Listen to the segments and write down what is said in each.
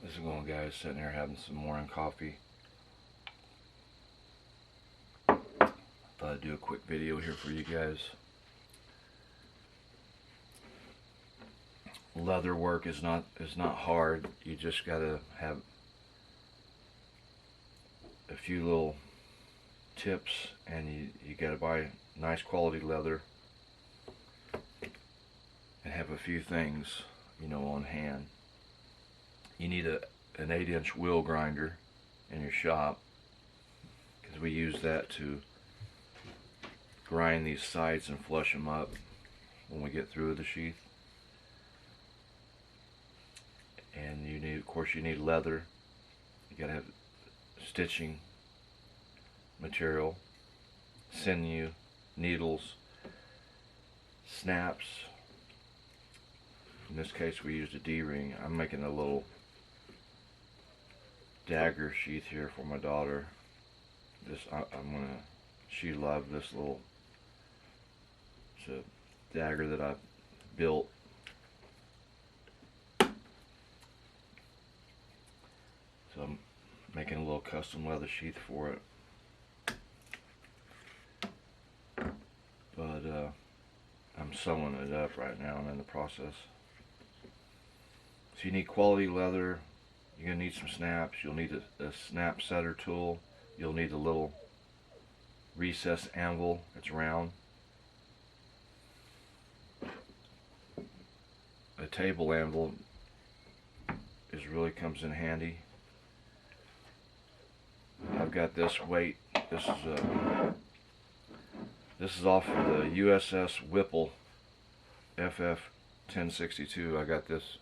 How's it going, guys? Sitting here having some morning coffee. Thought I'd do a quick video here for you guys. Leather work is not hard. You just gotta have a few little tips, and you gotta buy nice quality leather and have a few things, on hand. You need an 8-inch wheel grinder in your shop, because we use that to grind these sides and flush them up when we get through the sheath. And of course you need leather. You gotta have stitching material, sinew, needles, snaps. In this case we used a D-ring. I'm making a little dagger sheath here for my daughter. She loved this little, it's a dagger that I built. So I'm making a little custom leather sheath for it. But I'm sewing it up right now. I'm in the process. So you need quality leather. You're going to need some snaps. You'll need a snap setter tool. You'll need a little recessed anvil. It's round. A table anvil really comes in handy. I've got this weight. This is off of the USS Whipple FF 1062. I got this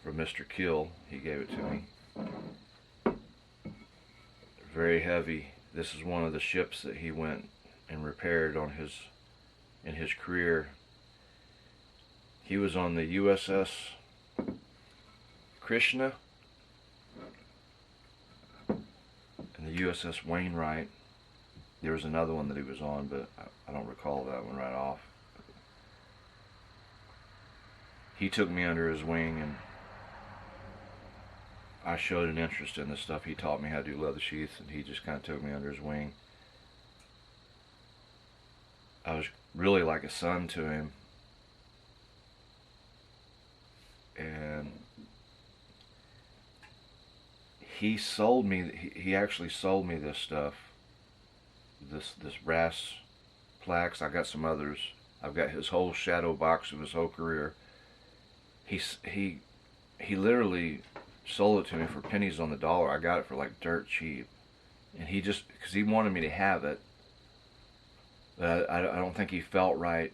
from Mr. Kill. He gave it to me. Very heavy. This is one of the ships that he went and repaired in his career. He was on the USS Krishna and the USS Wainwright. There was another one that he was on, but I don't recall that one right off. He took me under his wing, and I showed an interest in this stuff. He taught me how to do leather sheaths, and he just kind of took me under his wing. I was really like a son to him, and he actually sold me this stuff, this brass plaques. I got some others. I've got his whole shadow box of his whole career. He literally sold it to me for pennies on the dollar. I got it for like dirt cheap, and because he wanted me to have it, but I don't think he felt right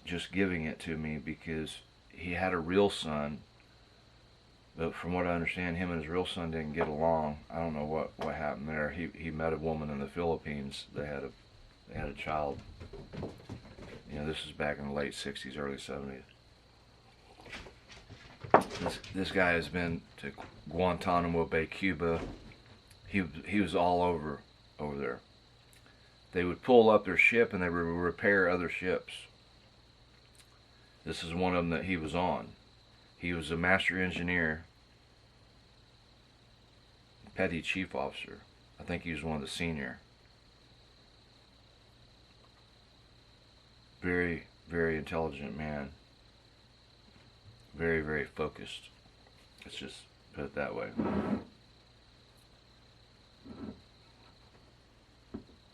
just giving it to me, because he had a real son, but from what I understand, him and his real son didn't get along. I don't know what happened there. He met a woman in the Philippines. They had a child. This is back in the late 60s, early 70s. This guy has been to Guantanamo Bay, Cuba. He was all over there. They would pull up their ship and they would repair other ships. This is one of them that he was on. He was a master engineer, petty chief officer. I think he was one of the senior. Very, very intelligent man. Very, very focused. Let's just put it that way.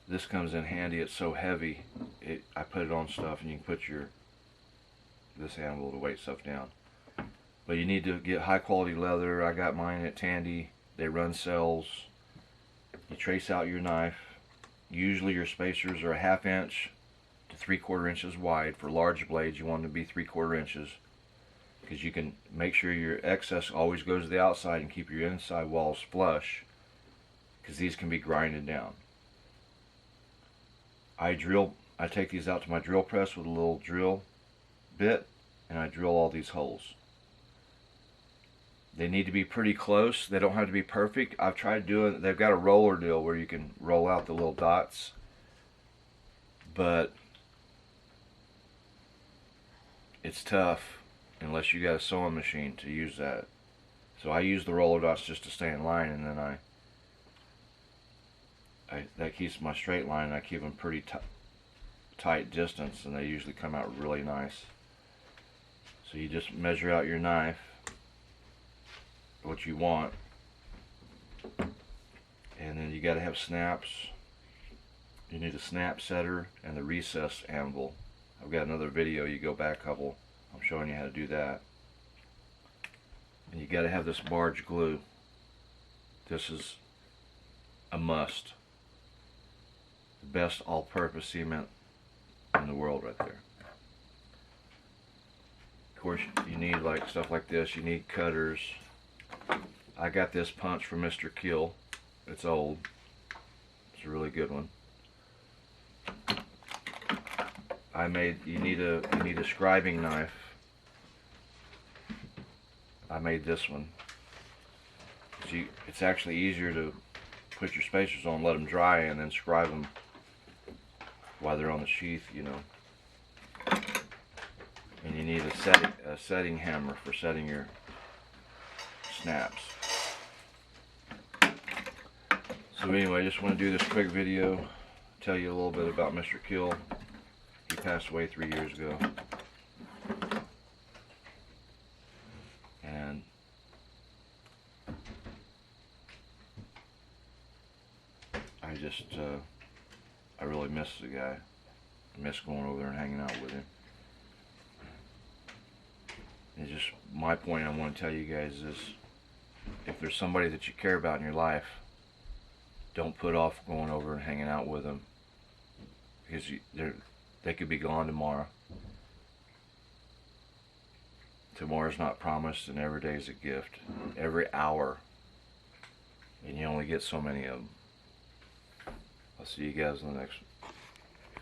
This comes in handy. It's so heavy. I put it on stuff, and you can put this anvil to weight stuff down. But you need to get high quality leather. I got mine at Tandy. They run cells. You trace out your knife. Usually your spacers are a 1/2 inch to 3/4 inches wide. For large blades, you want them to be 3/4 inches, because you can make sure your excess always goes to the outside and keep your inside walls flush, because these can be grinded down. I take these out to my drill press with a little drill bit, and I drill all these holes. They need to be pretty close. They don't have to be perfect. I've tried doing, they've got a roller deal where you can roll out the little dots, but it's tough unless you got a sewing machine to use that. So I use the roller dots just to stay in line, and then that keeps my straight line, and I keep them pretty tight distance, and they usually come out really nice. So you just measure out your knife, what you want, and then you got to have snaps. You need a snap setter and the recess anvil. I've got another video, you go back a couple, I'm showing you how to do that. And you got to have this barge glue. This is a must. The best all-purpose cement in the world right there. Of course, you need like stuff like this. You need cutters. I got this punch from Mr. Kill. It's old. It's a really good one. You need a scribing knife. I made this one. See, it's actually easier to put your spacers on, let them dry, and then scribe them while they're on the sheath, you know. And you need a setting hammer for setting your snaps. So anyway, I just want to do this quick video, tell you a little bit about Mr. Kill. He passed away 3 years ago. And I really miss the guy. I miss going over there and hanging out with him. And just my point I want to tell you guys is, if there's somebody that you care about in your life, don't put off going over and hanging out with them, because they could be gone tomorrow. Tomorrow's not promised, and every day is a gift. Every hour, and you only get so many of them. I'll see you guys in the next one.